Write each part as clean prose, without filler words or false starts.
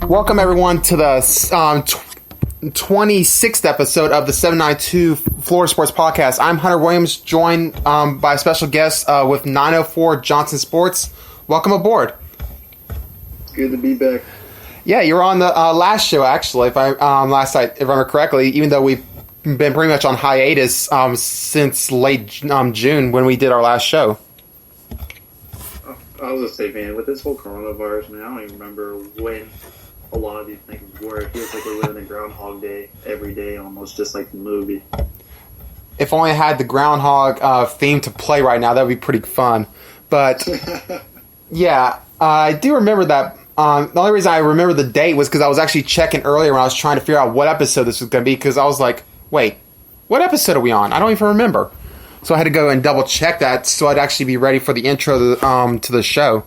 Welcome, everyone, to the 26th episode of the 792 Florida Sports Podcast. I'm Hunter Williams, joined by a special guest with 904 Johnson Sports. Welcome aboard. It's good to be back. Yeah, you were on the last show, actually, if I remember correctly, even though we've been pretty much on hiatus since late June when we did our last show. I was going to say, man, with this whole coronavirus, man, I don't even remember when a lot of these things were. It feels like we're living in Groundhog Day every day, almost just like the movie. If only I had the Groundhog theme to play right now, that would be pretty fun. But, yeah, I do remember that. The only reason I remember the date was because I was actually checking earlier when I was trying to figure out what episode this was going to be, because I was like, wait, what episode are we on? I don't even remember. So I had to go and double check that so I'd actually be ready for the intro to the show.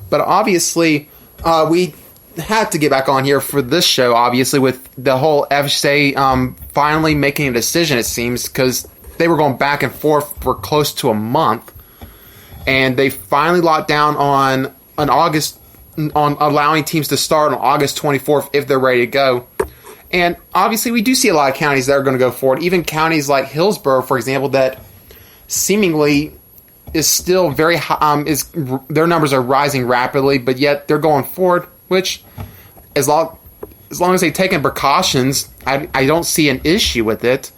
But obviously, we had to get back on here for this show, obviously, with the whole FSA finally making a decision, it seems, because they were going back and forth for close to a month. And they finally locked down on allowing teams to start on August 24th if they're ready to go. And obviously, we do see a lot of counties that are going to go forward. Even counties like Hillsborough, for example, that seemingly is still very high, their numbers are rising rapidly, but yet they're going forward. Which, as long as they've taken precautions, I don't see an issue with it.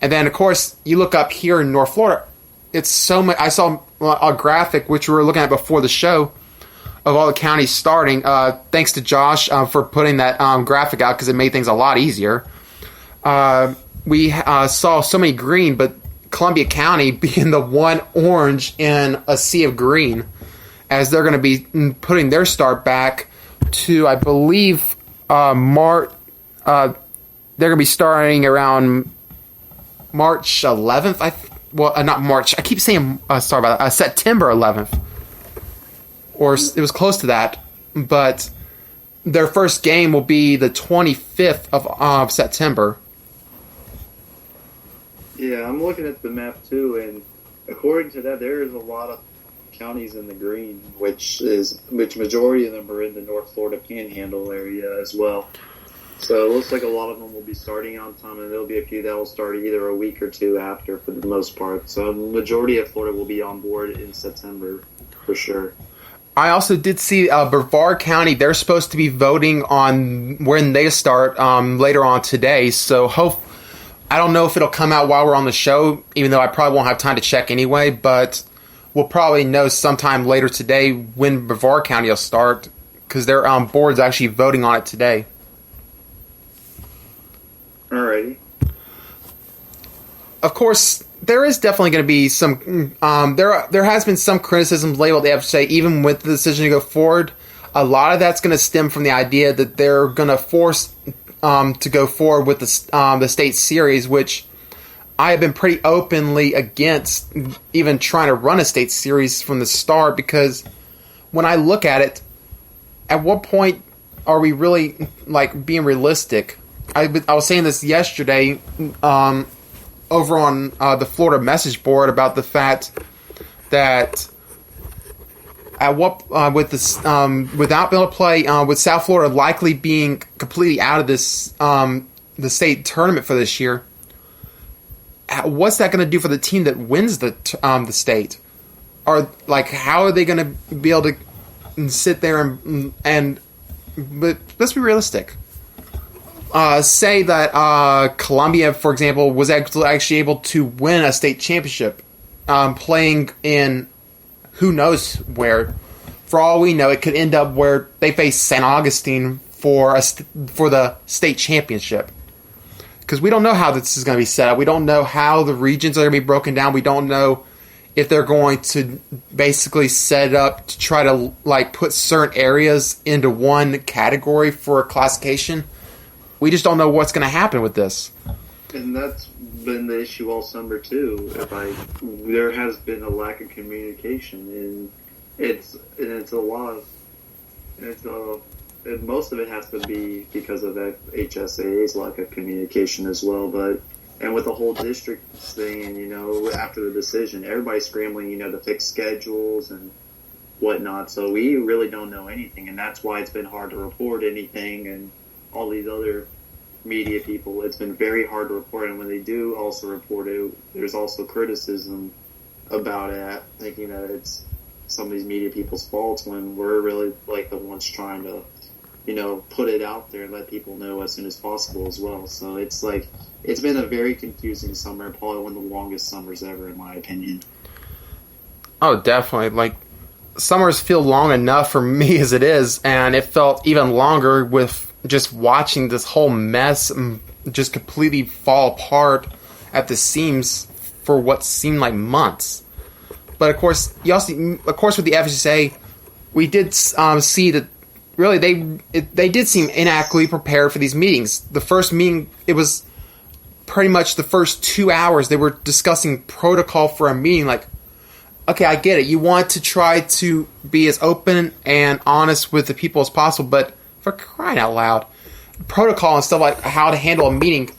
And then, of course, you look up here in North Florida, it's so much. I saw a graphic which we were looking at before the show of all the counties starting. Thanks to Josh for putting that graphic out, because it made things a lot easier. We saw so many green, but Columbia County being the one orange in a sea of green, as they're going to be putting their start back to, I believe, March. They're going to be starting around March 11th. Not March. I keep saying sorry about that. September 11th, or it was close to that. But their first game will be the 25th of September. Yeah, I'm looking at the map too, and according to that, there is a lot of counties in the green, which majority of them are in the North Florida Panhandle area as well. So it looks like a lot of them will be starting on time, and there'll be a few that will start either a week or two after, for the most part. So the majority of Florida will be on board in September for sure. I also did see Brevard County. They're supposed to be voting on when they start later on today. So I don't know if it'll come out while we're on the show, even though I probably won't have time to check anyway, but we'll probably know sometime later today when Brevard County will start, because their board's actually voting on it today. Alrighty. Of course, there is definitely going to be some. There has been some criticism labeled the FSA, even with the decision to go forward. A lot of that's going to stem from the idea that they're going to force to go forward with the state series, which I have been pretty openly against even trying to run a state series from the start, because when I look at it, at what point are we really being realistic? I was saying this yesterday over on the Florida message board about the fact that at what with this without being able to play with South Florida likely being completely out of this the state tournament for this year. What's that going to do for the team that wins the state? Or how are they going to be able to sit there and but let's be realistic. Say that Columbia, for example, was actually able to win a state championship, playing in who knows where. For all we know, it could end up where they face St. Augustine for the state championship. Because we don't know how this is going to be set up. We don't know how the regions are going to be broken down. We don't know if they're going to basically set it up to try to put certain areas into one category for classification. We just don't know what's going to happen with this. And that's been the issue all summer too. There has been a lack of communication, and it's a lot of and most of it has to be because of that HSAA's lack of communication as well. But And with the whole district thing, after the decision, everybody's scrambling, to fix schedules and whatnot. So we really don't know anything, and that's why it's been hard to report anything. And all these other media people, it's been very hard to report. And when they do also report it, there's also criticism about it, thinking that it's some of these media people's faults when we're really like the ones trying to, put it out there and let people know as soon as possible as well. So it's like, it's been a very confusing summer, probably one of the longest summers ever, in my opinion. Oh, definitely. Like, summers feel long enough for me as it is, and it felt even longer with just watching this whole mess just completely fall apart at the seams for what seemed like months. But of course, with the FHSA, we did see that really they did seem inadequately prepared for these meetings. The first meeting, it was pretty much the first 2 hours they were discussing protocol for a meeting. Like, okay, I get it. You want to try to be as open and honest with the people as possible, but for crying out loud, protocol and stuff like how to handle a meeting,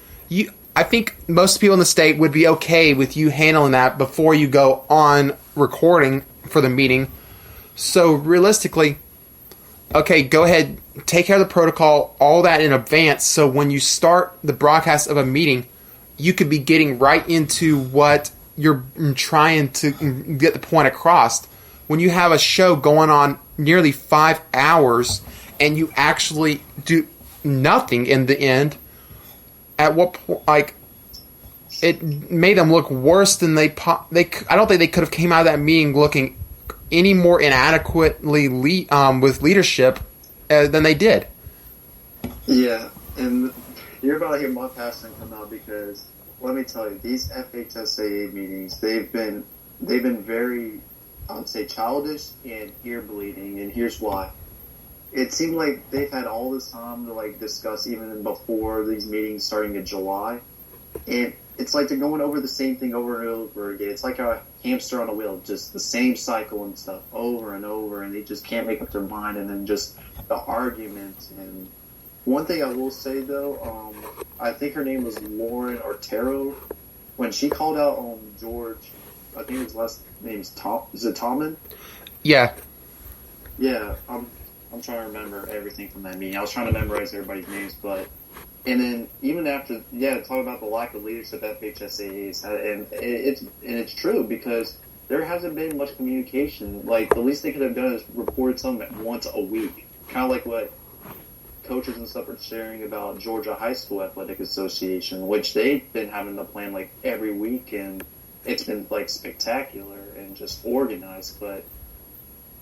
I think most people in the state would be okay with you handling that before you go on recording for the meeting. So realistically, okay, go ahead, take care of the protocol, all that in advance, so when you start the broadcast of a meeting, you could be getting right into what you're trying to get the point across. When you have a show going on nearly 5 hours and you actually do nothing in the end, at what point, like, it made them look worse than I don't think they could have came out of that meeting looking any more inadequately with leadership than they did. Yeah, and you're about to hear my passion come out, because let me tell you, these FHSAA meetings, they've been very, I would say, childish and ear bleeding, and here's why. It seemed like they've had all this time to discuss even before these meetings starting in July, and it's like they're going over the same thing over and over again. It's like a hamster on a wheel, just the same cycle and stuff over and over, and they just can't make up their mind, and then just the arguments. And one thing I will say, though, I think her name was Lauren Otero, when she called out on George, I think his last name's Tom, is it Tommen? Yeah. Yeah, I'm trying to remember everything from that meeting. I was trying to memorize everybody's names, and then even after, talk about the lack of leadership at FHSAAs, and it's true, because there hasn't been much communication. Like, the least they could have done is reported something once a week, kind of like what coaches and stuff are sharing about Georgia High School Athletic Association, which they've been having to plan every week, and it's been spectacular and just organized.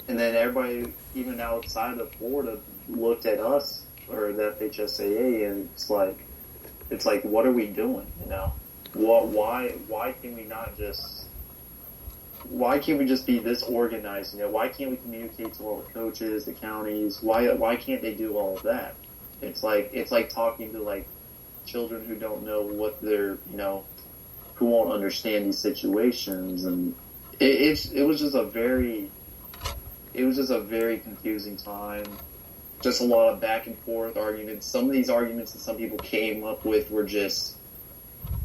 And then everybody, even outside of Florida, looked at us or the FHSAA, and it's like, what are we doing? Why can we not just? Why can't we just be this organized? Why can't we communicate to all the coaches, the counties? Why can't they do all of that? It's like talking to children who don't know what they're who won't understand these situations, and it was just a very confusing time. Just a lot of back and forth arguments. Some of these arguments that some people came up with were just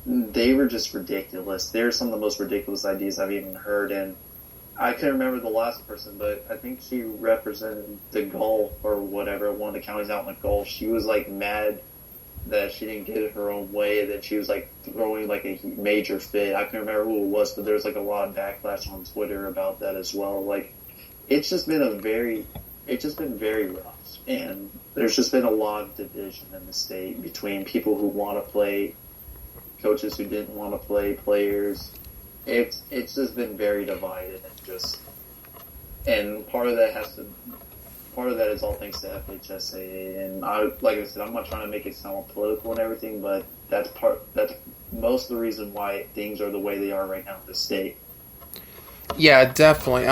ridiculous. They're some of the most ridiculous ideas I've even heard, and I can't remember the last person, but I think she represented the Gulf or whatever, one of the counties out in the Gulf. She was mad that she didn't get it her own way, that she was throwing a major fit. I can't remember who it was, but there's a lot of backlash on Twitter about that as well. It's just been very rough, and there's just been a lot of division in the state between people who want to play, coaches who didn't want to play, players. It's just been very divided, and part of that is all thanks to FHSAA. And like I said, I'm not trying to make it sound political and everything, but that's most of the reason why things are the way they are right now in the state. Yeah, definitely.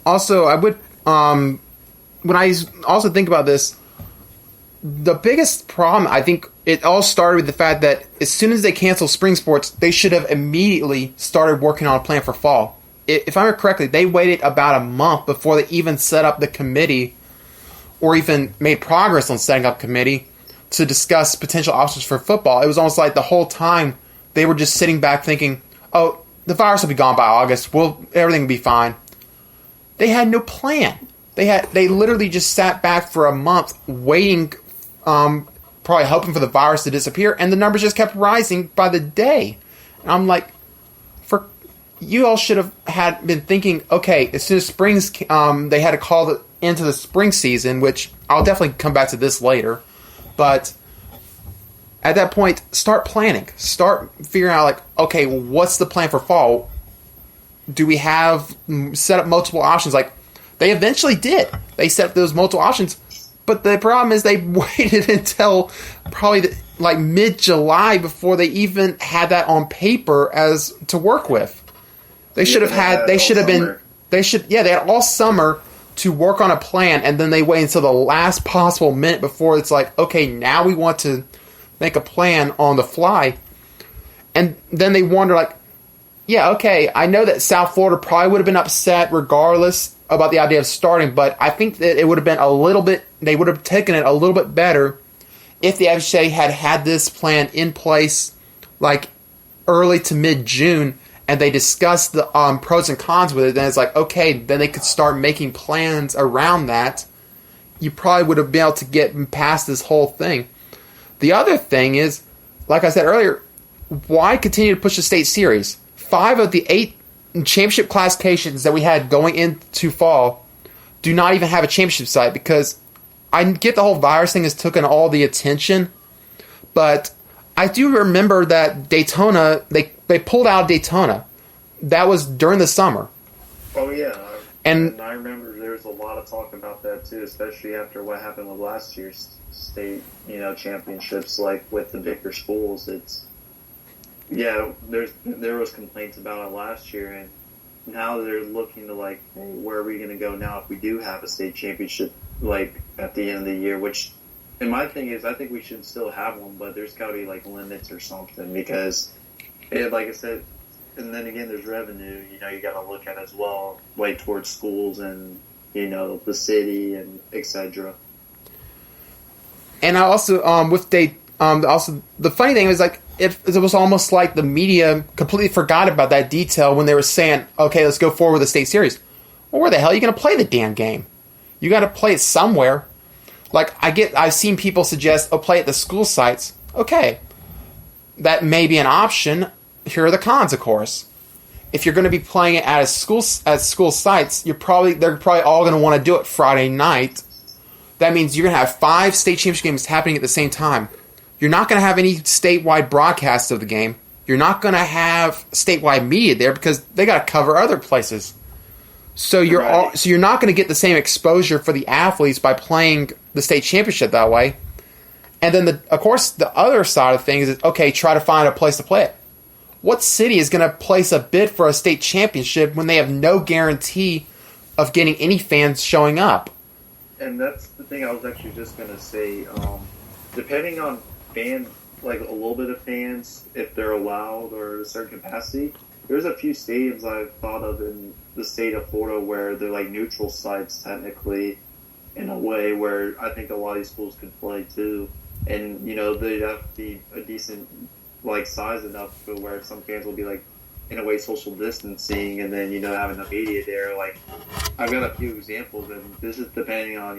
Also, I would, when I also think about this, the biggest problem, I think it all started with the fact that as soon as they canceled spring sports, they should have immediately started working on a plan for fall. If I remember correctly, they waited about a month before they even set up the committee or even made progress on setting up committee to discuss potential options for football, it was almost like the whole time they were just sitting back thinking, oh, the virus will be gone by August. Everything will be fine. They had no plan. They literally just sat back for a month waiting, probably hoping for the virus to disappear, and the numbers just kept rising by the day. And I'm like, you all should have been thinking, okay, as soon as spring's, they had to call it into the spring season, which I'll definitely come back to this later. But at that point, start planning. Start figuring out, like, okay, what's the plan for fall? Do we have set up multiple options? Like, they eventually did. They set up those multiple options. But the problem is they waited until probably like mid-July before they even had that on paper as to work with. They should have had. They should have been. They should. Yeah, they had all summer to work on a plan, and then they wait until the last possible minute before it's like, okay, now we want to make a plan on the fly, and then they wonder, like, yeah, okay, I know that South Florida probably would have been upset regardless about the idea of starting, but I think that it would have been a little bit. They would have taken it a little bit better if the FHA had this plan in place, like early to mid-June. And they discussed the pros and cons with it, then it's like, okay, then they could start making plans around that. You probably would have been able to get past this whole thing. The other thing is, like I said earlier, why continue to push the state series? 5 of the 8 championship classifications that we had going into fall do not even have a championship site, because I get the whole virus thing has taken all the attention, but I do remember that Daytona, they pulled out of Daytona. That was during the summer. Oh, yeah. And I remember there was a lot of talk about that, too, especially after what happened with last year's state, championships, like with the bigger schools. There was complaints about it last year, and now they're looking to, like, hey, where are we going to go now if we do have a state championship, like, at the end of the year, which... And my thing is, I think we should still have one, but there's got to be, like, limits or something, because, like I said, and then again, there's revenue, you got to look at as well, like, towards schools and, the city and et cetera. And I also, also, the funny thing was, like, it was almost like the media completely forgot about that detail when they were saying, okay, let's go forward with the state series. Well, where the hell are you going to play the damn game? You got to play it somewhere. Like, I've seen people suggest, play at the school sites. Okay, that may be an option. Here are the cons, of course. If you're going to be playing it at school sites, they're probably all going to want to do it Friday night. That means you're going to have 5 state championship games happening at the same time. You're not going to have any statewide broadcasts of the game. You're not going to have statewide media there because they got to cover other places. So you're not going to get the same exposure for the athletes by playing the state championship that way. And then, of course, the other side of things is, okay, try to find a place to play it. What city is going to place a bid for a state championship when they have no guarantee of getting any fans showing up? And that's the thing I was actually just going to say. Depending on fans, like a little bit of fans, if they're allowed or a certain capacity, there's a few stadiums I've thought of in the state of Florida where they're like neutral sites technically, in a way where I think a lot of these schools could play too. And, they'd have to be a decent, like, size enough to where some fans will be, like, in a way social distancing and then, having the media there. Like, I've got a few examples, and this is depending on,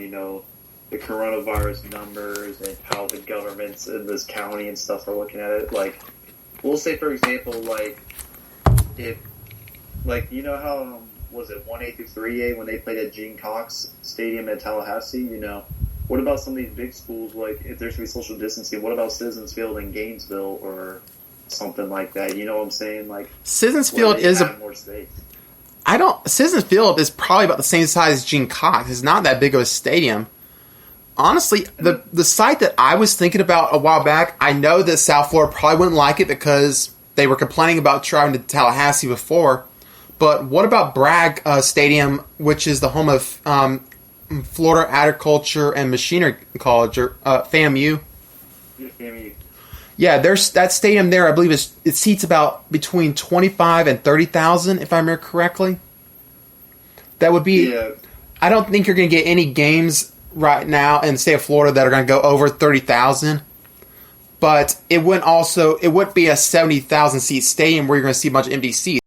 the coronavirus numbers and how the governments in this county and stuff are looking at it. Like, we'll say, for example, like, if, like, how, was it 1A through 3A when they played at Gene Cox Stadium at Tallahassee, What about some of these big schools, like, if there's going to be social distancing, what about Citizens Field in Gainesville or something like that? You know what I'm saying? Like, Citizens Field is more space. Citizens Field is probably about the same size as Gene Cox. It's not that big of a stadium. Honestly, the site that I was thinking about a while back, I know that South Florida probably wouldn't like it because they were complaining about traveling to Tallahassee before. But what about Bragg Stadium, which is the home of Florida Agriculture and Machinery College, or FAMU? FAMU. Yeah, there's that stadium there. I believe it seats about between 25 and 30,000, if I remember correctly. That would be. Yeah. I don't think you're going to get any games right now in the state of Florida that are going to go over 30,000. But it wouldn't be a 70,000 seat stadium where you're going to see a bunch of empty seats.